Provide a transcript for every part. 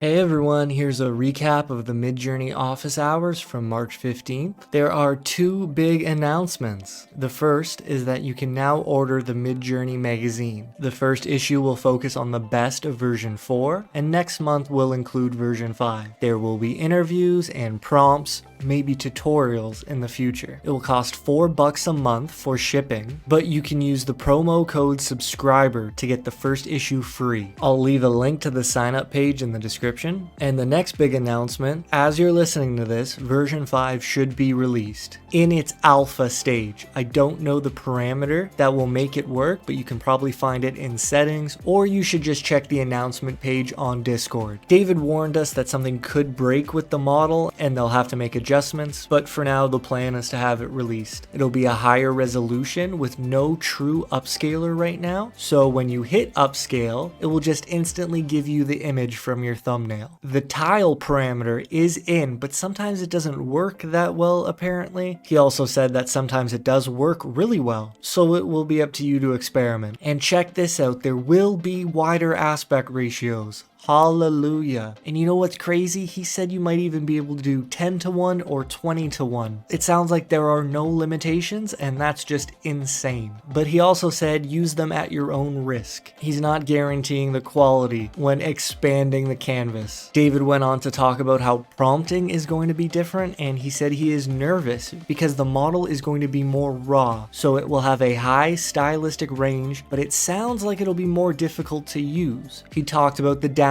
Hey everyone, here's a recap of the Midjourney Office Hours from March 15th. There are two big announcements. The first is that you can now order the Midjourney Magazine. The first issue will focus on the best of version 4, and next month will include version 5. There will be interviews and prompts, maybe tutorials in the future. It will cost $4 a month for shipping, but you can use the promo code subscriber to get the first issue free. I'll leave a link to the sign up page in the description. And the next big announcement, as you're listening to this, version 5 should be released in its alpha stage. I don't know the parameter that will make it work, but you can probably find it in settings, or you should just check the announcement page on Discord. David warned us that something could break with the model and they'll have to make adjustments, but for now the plan is to have it released. It'll be a higher resolution with no true upscaler right now, so when you hit upscale, it will just instantly give you the image from your thumbnail. The tile parameter is in, but sometimes it doesn't work that well apparently. He also said that sometimes it does work really well, so it will be up to you to experiment. And check this out, there will be wider aspect ratios. Hallelujah. And you know what's crazy? He said you might even be able to do 10:1 or 20:1. It sounds like there are no limitations, and that's just insane. But he also said use them at your own risk. He's not guaranteeing the quality when expanding the canvas. David went on to talk about how prompting is going to be different, and he said he is nervous because the model is going to be more raw, so it will have a high stylistic range, but it sounds like it'll be more difficult to use. He talked about the downsides.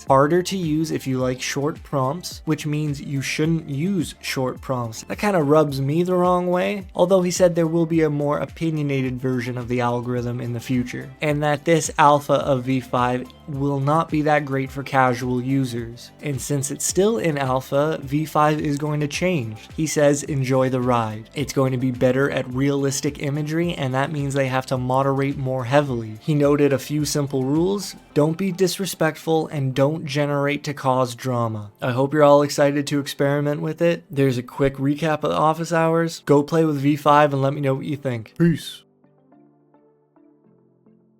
Harder to use if you like short prompts, which means you shouldn't use short prompts. That kind of rubs me the wrong way, although he said there will be a more opinionated version of the algorithm in the future, and that this alpha of V5 will not be that great for casual users. And since it's still in alpha, V5 is going to change. He says enjoy the ride. It's going to be better at realistic imagery, and that means they have to moderate more heavily. He noted a few simple rules. Don't be disrespectful and don't generate to cause drama. I hope you're all excited to experiment with it. There's a quick recap of office hours. Go play with V5 and let me know what you think. Peace.